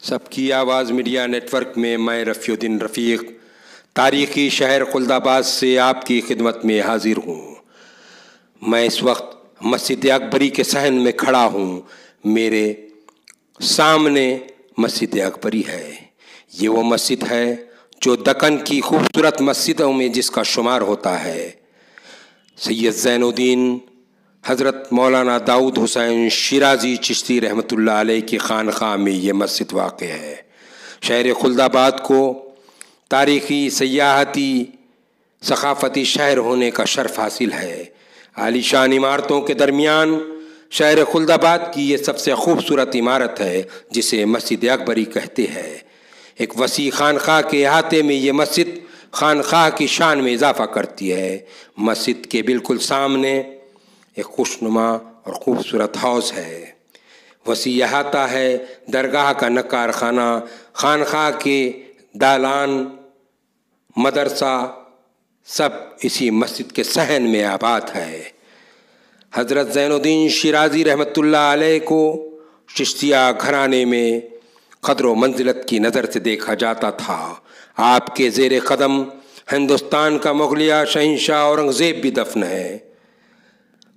सबकी आवाज़ media network में मैं रफ़ीउद्दीन रफ़ीक तारीख़ी शहर खुल्दाबाद से आपकी खिदमत में हाजिर हूँ। मैं इस वक्त मस्जिद अकबरी के सहन में खड़ा हूँ। मेरे सामने मस्जिद अकबरी है। ये वो मस्जिद है जो दक्कन की खूबसूरत मस्जिदों में जिसका शुमार होता है। सैयद ज़ैनुद्दीन हज़रत मौलाना दाऊद हुसैन शिराज़ी चिश्ती रहमतुल्लाह अलैह की खानक़ाह में ये मस्जिद वाक़े है। शहर खुल्दाबाद को तारीख़ी सयाहती सक़ाफ़ती शहर होने का शर्फ़ हासिल है। आलीशान इमारतों के दरमियान शहर खुल्दाबाद की ये सबसे खूबसूरत इमारत है जिसे मस्जिद अकबरी कहते हैं। एक वसी खानक़ाह के अहाते में ये मस्जिद खानक़ाह की शान में इजाफ़ा करती है। मस्जिद के बिल्कुल सामने एक खुशनुमा और ख़ूबसूरत हाउस है। वसी अहाता है, दरगाह का नक्कार खाना, खानक़ाह के दालान, मदरसा सब इसी मस्जिद के सहन में आबाद है। हज़रत ज़ैनुद्दीन शिराज़ी रहमतुल्लाह अलैह को चिश्तिया घराने में क़द्र व मंज़िलत की नज़र से देखा जाता था। आपके ज़ेर क़दम हिंदुस्तान का मुग़लिया शहंशाह औरंगज़ेब भी दफ़न है।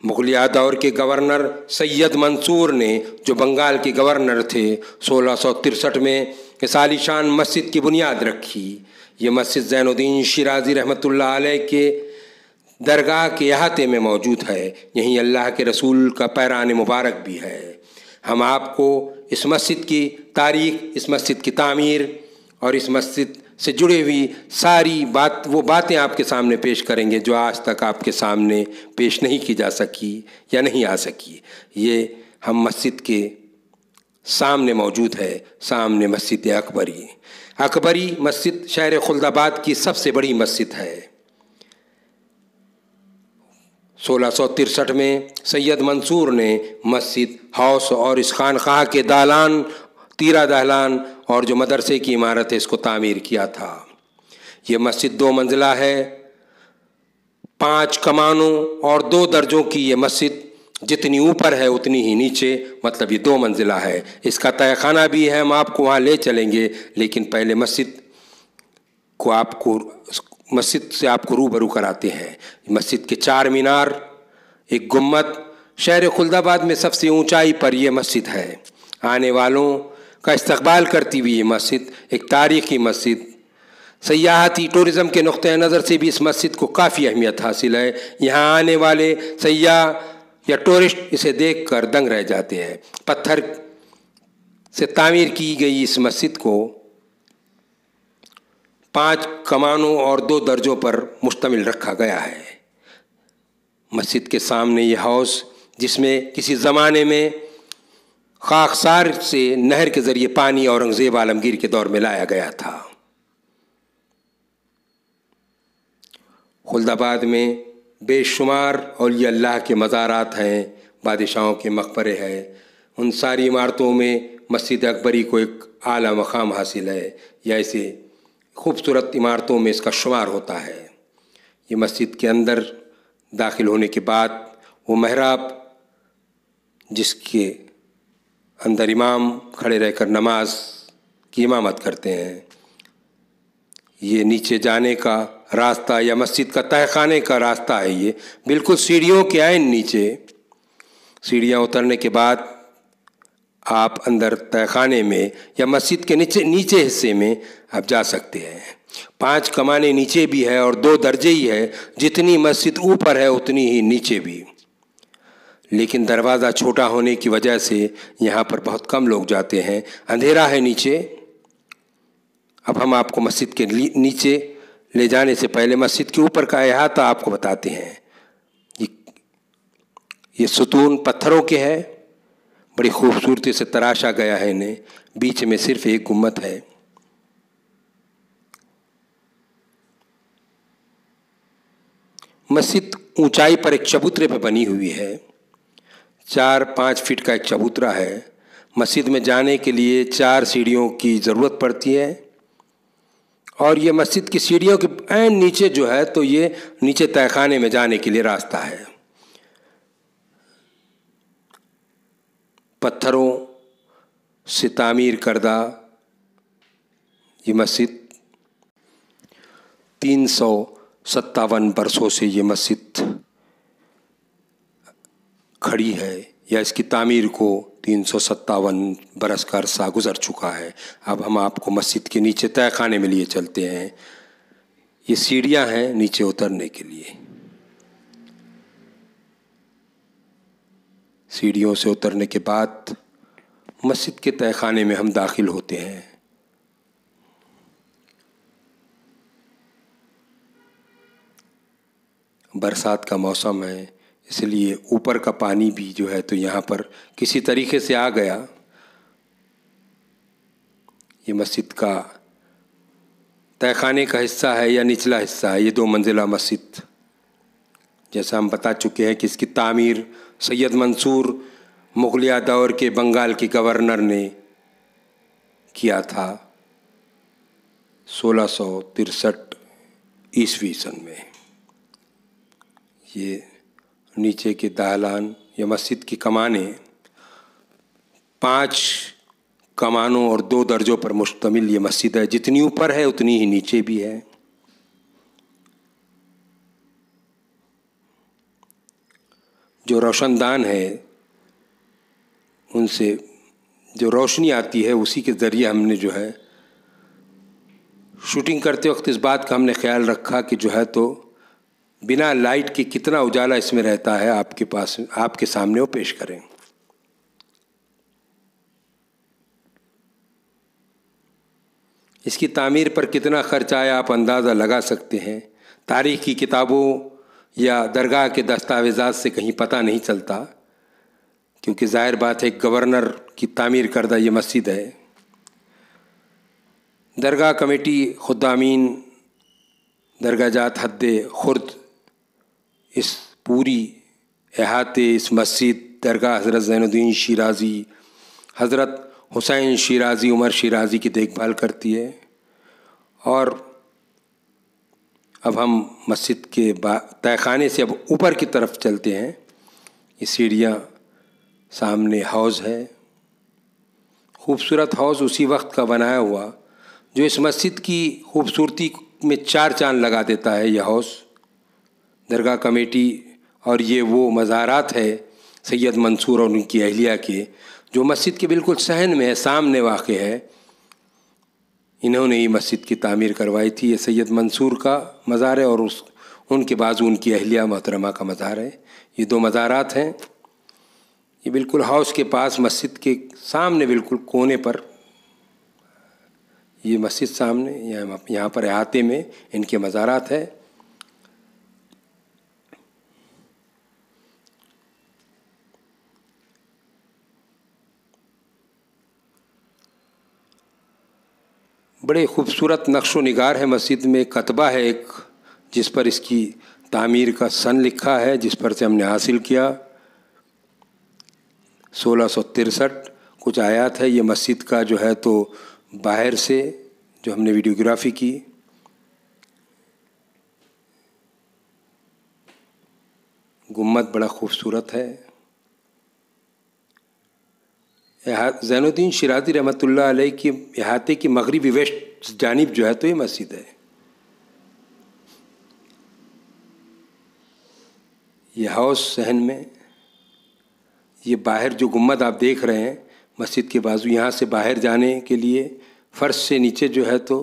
मुग़लिया दौर के गवर्नर सैयद मंसूर ने, जो बंगाल के गवर्नर थे, 1663 में इस आलीशान मस्जिद की बुनियाद रखी। ये मस्जिद ज़ैनुद्दीन शिराज़ी रहमतुल्लाह अलैह के दरगाह के अहाते में मौजूद है। यहीं अल्लाह के रसूल का पैरान मुबारक भी है। हम आपको इस मस्जिद की तारीख़, इस मस्जिद की तामीर और इस मस्जिद से जुड़ी हुई सारी वो बातें आपके सामने पेश करेंगे जो आज तक आपके सामने पेश नहीं की जा सकी या नहीं आ सकी। ये हम मस्जिद के सामने मौजूद है। सामने मस्जिद अकबरी। अकबरी मस्जिद शहर खुल्दाबाद की सबसे बड़ी मस्जिद है। 1663 में सैयद मंसूर ने मस्जिद, हाउस और इस खानक़ाह के दालान, तीरा दहलान और जो मदरसे की इमारत है इसको तामीर किया था। ये मस्जिद 2 मंजिला है। 5 कमानों और 2 दर्जों की ये मस्जिद जितनी ऊपर है उतनी ही नीचे, मतलब ये 2 मंजिला है। इसका तहखाना भी है, हम आपको वहाँ ले चलेंगे, लेकिन पहले मस्जिद से आपको रूबरू कराते हैं। मस्जिद के 4 मीनार, एक गुम्मद। शहर खुल्दाबाद में सबसे ऊंचाई पर यह मस्जिद है। आने वालों का इस्तकबाल करती हुई ये मस्जिद एक तारीख़ी मस्जिद। सयाहती टूरिज़म के नुक़्ते नज़र से भी इस मस्जिद को काफ़ी अहमियत हासिल है। यहाँ आने वाले सयाह या टूरिस्ट इसे देखकर दंग रह जाते हैं। पत्थर से तामीर की गई इस मस्जिद को 5 कमानों और 2 दर्जों पर मुश्तमिल रखा गया है। मस्जिद के सामने ये हाउस, जिसमें किसी ज़माने में खाकसार से नहर के ज़रिए पानी औरंगज़ेब आलमगीर के दौर में लाया गया था। खुल्दाबाद में बेशुमार औलिया अल्लाह के मज़ारात हैं, बादशाहों के मकबरे हैं। उन सारी इमारतों में मस्जिद अकबरी को एक आला मकाम हासिल है, या ऐसे खूबसूरत इमारतों में इसका शुमार होता है। ये मस्जिद के अंदर दाखिल होने के बाद वो महराब, जिसके अंदर इमाम खड़े रहकर नमाज की इमामत करते हैं, ये नीचे जाने का रास्ता या मस्जिद का तहखाने का रास्ता है। ये बिल्कुल सीढ़ियों के ऐन नीचे। सीढ़ियाँ उतरने के बाद आप अंदर तहखाने में या मस्जिद के नीचे हिस्से में आप जा सकते हैं। 5 कमाने नीचे भी है और 2 दर्जे ही है। जितनी मस्जिद ऊपर है उतनी ही नीचे भी, लेकिन दरवाज़ा छोटा होने की वजह से यहाँ पर बहुत कम लोग जाते हैं। अंधेरा है नीचे। अब हम आपको मस्जिद के नीचे ले जाने से पहले मस्जिद के ऊपर का अहाता आपको बताते हैं। ये सुतून पत्थरों के हैं, बड़ी खूबसूरती से तराशा गया है इन्हें। बीच में सिर्फ एक गुम्मद है। मस्जिद ऊंचाई पर एक चबूतरे पर बनी हुई है। 4-5 फीट का एक चबूतरा है। मस्जिद में जाने के लिए 4 सीढ़ियों की ज़रूरत पड़ती है, और ये मस्जिद की सीढ़ियों के ऐन नीचे जो है, तो ये नीचे तहखाने में जाने के लिए रास्ता है। पत्थरों से तामीर करदा ये मस्जिद 357 बरसों से ये मस्जिद खड़ी है, या इसकी तामीर को 357 बरस का अरसा गुज़र चुका है। अब हम आपको मस्जिद के नीचे तय खाने में लिए चलते हैं। ये सीढ़ियाँ हैं नीचे उतरने के लिए। सीढ़ियों से उतरने के बाद मस्जिद के तय खाने में हम दाखिल होते हैं। बरसात का मौसम है, इसलिए ऊपर का पानी भी जो है तो यहाँ पर किसी तरीके से आ गया। ये मस्जिद का तहखाने का हिस्सा है या निचला हिस्सा है। ये 2 मंजिला मस्जिद, जैसा हम बता चुके हैं कि इसकी तामीर सैयद मंसूर मुगलिया दौर के बंगाल के गवर्नर ने किया था 1663 ईस्वी सन में। ये नीचे के दालान या मस्जिद की कमानें 5 कमानों और 2 दर्जों पर मुश्तमिल ये मस्जिद है। जितनी ऊपर है उतनी ही नीचे भी है। जो रोशनदान है उनसे जो रोशनी आती है उसी के ज़रिए हमने जो है शूटिंग करते वक्त इस बात का हमने ख्याल रखा कि जो है तो बिना लाइट के कितना उजाला इसमें रहता है आपके पास, आपके सामने वो पेश करें। इसकी तामीर पर कितना खर्च आया आप अंदाज़ा लगा सकते हैं। तारीख़ की किताबों या दरगाह के दस्तावेज़ात से कहीं पता नहीं चलता, क्योंकि ज़ाहिर बात है गवर्नर की तामीर करदा ये मस्जिद है। दरगाह कमेटी खुद्दामीन दरगाह जात हद्दे खुर्द इस पूरी अहाते इस मस्जिद दरगाह हज़रत ज़ैनुद्दीन शिराज़ी, हज़रत हुसैन शिराज़ी, उमर शिराज़ी की देखभाल करती है। और अब हम मस्जिद के तहखाने से अब ऊपर की तरफ चलते हैं। ये सीढ़ियाँ, सामने हौज़ है, खूबसूरत हौज़ उसी वक्त का बनाया हुआ जो इस मस्जिद की खूबसूरती में 4 चांद लगा देता है। यह हौज़ दरगाह कमेटी और ये वो मज़ारात है सैयद मंसूर और उनकी अहलिया के, जो मस्जिद के बिल्कुल सहन में है, सामने वाक़ है। इन्होंने ही मस्जिद की तामीर करवाई थी। ये सैयद मंसूर का मज़ार है और उनके बाजू उनकी अहलिया मोहतरमा का मज़ार है। ये 2 मज़ारात हैं। ये बिल्कुल हौज़ के पास मस्जिद के सामने बिल्कुल कोने पर ये मस्जिद सामने, यहाँ पर अहाते में इनके मज़ारात है। बड़े खूबसूरत नक्शो निगार है मस्जिद में। कतबा है एक जिस पर इसकी तामीर का सन लिखा है, जिस पर से हमने हासिल किया 1663। कुछ आयात है। ये मस्जिद का जो है तो बाहर से जो हमने वीडियोग्राफी की, गुम्मद बड़ा खूबसूरत है। ज़ैनुद्दीन शिराज़ी रहमतुल्लाह अलैह की अहाते की मगरिबी वेस्ट जानिब जो है तो ये मस्जिद है। ये हौज़ सहन में, ये बाहर जो गुम्मद आप देख रहे हैं मस्जिद के बाजू, यहाँ से बाहर जाने के लिए फ़र्श से नीचे जो है तो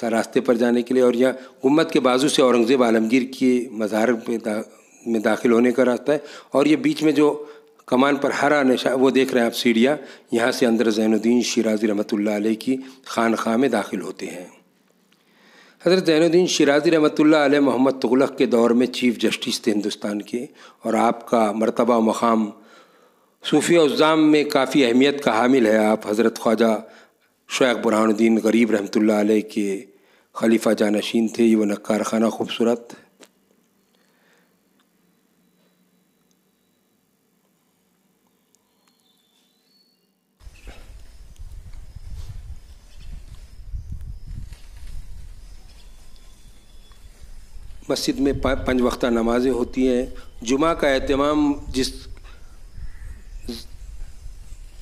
रास्ते पर जाने के लिए, और यहाँ गुम्मद के बाजू से औरंगज़ेब आलमगीर के मज़ार में दाखिल होने का रास्ता है। और ये बीच में जो कमान पर हरा निशान वो देख रहे हैं आप सीढ़ियाँ, यहाँ से अंदर ज़ैनुद्दीन शिराज़ी रहमतुल्लाह अलैह की खानक़ाह में दाखिल होते हैं। हज़रत ज़ैनुद्दीन शिराज़ी रहमतुल्लाह अलैह मोहम्मद तुग़लक़ के दौर में चीफ़ जस्टिस थे हिंदुस्तान के, और आपका मर्तबा मक़ाम सूफ़ी उज़्ज़ाम में काफ़ी अहमियत का हामिल है। आप हज़रत ख्वाजा शेख बुरहानुद्दीन गरीब रहमतुल्लाह अलैह के खलीफा जानशीन थे। ये वो नक्कार खाना खूबसूरत। मस्जिद में 5 वक्ता नमाज़ें होती हैं। जुमा का एहतमाम जिस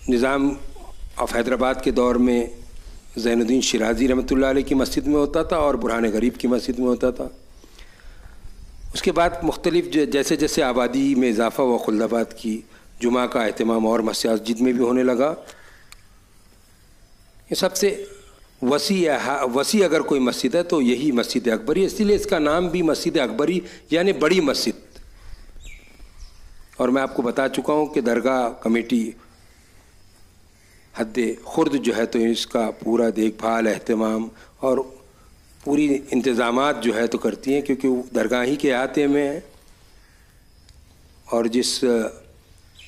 निज़ाम ऑफ हैदराबाद के दौर में ज़ैनुद्दीन शिराज़ी रहमतुल्लाह अलैह की मस्जिद में होता था और बुरहान गरीब की मस्जिद में होता था। उसके बाद मुख्तलिफ जैसे जैसे आबादी में इजाफ़ा हुआ खुल्दाबाद की जुमा का अहतमाम और मस्जिद में भी होने लगा। ये सबसे वसी अगर कोई मस्जिद है तो यही मस्जिद अकबरी, इसलिए इसका नाम भी मस्जिद अकबरी यानी बड़ी मस्जिद। और मैं आपको बता चुका हूँ कि दरगाह कमेटी हद खुर्द जो है तो इसका पूरा देखभाल एहतमाम और पूरी इंतज़ामात जो है तो करती हैं, क्योंकि वो दरगाह ही के अहाते में है। और जिस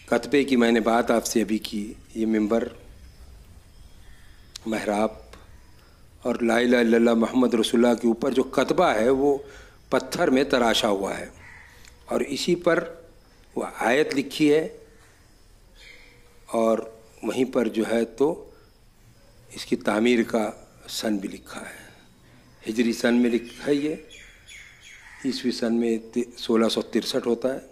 कतबे की मैंने बात आपसे अभी की, ये मिंबर, महराब और ला इलाहा इल्लल्लाह मोहम्मद रसूलुल्लाह के ऊपर जो कतबा है वो पत्थर में तराशा हुआ है और इसी पर वो आयत लिखी है और वहीं पर जो है तो इसकी तामीर का सन भी लिखा है। हिजरी सन में लिखा है, ये ईस्वी सन में 1663 होता है।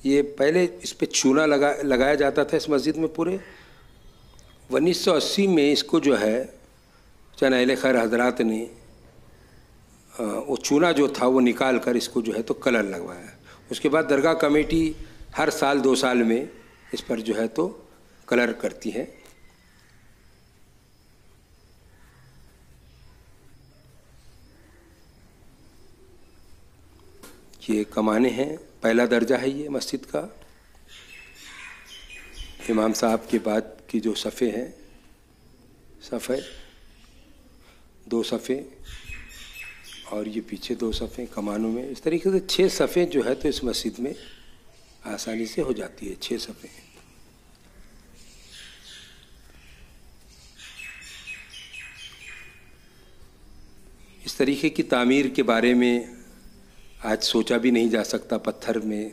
ये पहले इस पे चूना लगाया जाता था इस मस्जिद में पूरे। 1980 में इसको जो है चंद अहले खैर हजरात ने वो चूना जो था वो निकाल कर इसको जो है तो कलर लगवाया। उसके बाद दरगाह कमेटी हर साल 2 साल में इस पर जो है तो कलर करती है। ये कमाने हैं, पहला दर्जा है ये मस्जिद का। इमाम साहब के बाद की जो सफ़े हैं, सफ़े 2 सफ़े और ये पीछे 2 सफ़े कमानों में, इस तरीके से 6 सफ़े जो है तो इस मस्जिद में आसानी से हो जाती है। 6 सफ़े। इस तरीके की तामीर के बारे में आज सोचा भी नहीं जा सकता। पत्थर में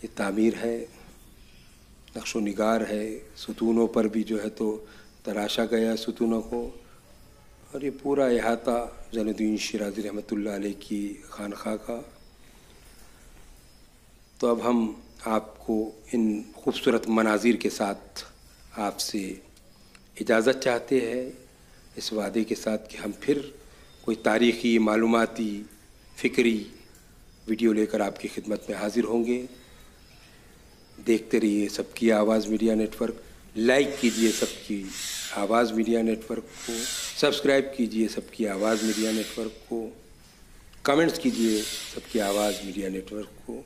ये तामीर है, नक्शो निगार है, सुतूनों पर भी जो है तो तराशा गया सुतूनों को। और ये पूरा अहाता ज़ैनुद्दीन शिराज़ी रहमतुल्लाह अलैह की खानक़ाह का। तो अब हम आपको इन खूबसूरत मनाजिर के साथ आपसे इजाज़त चाहते हैं, इस वादे के साथ कि हम फिर कोई तारीख़ी, मालूमाती, फ़िक्री वीडियो लेकर आपकी खिदमत में हाज़िर होंगे। देखते रहिए सबकी आवाज़ मीडिया नेटवर्क। लाइक कीजिए सबकी आवाज़ मीडिया नेटवर्क को, सब्सक्राइब कीजिए सबकी आवाज़ मीडिया नेटवर्क को, कमेंट्स कीजिए सबकी आवाज़ मीडिया नेटवर्क को।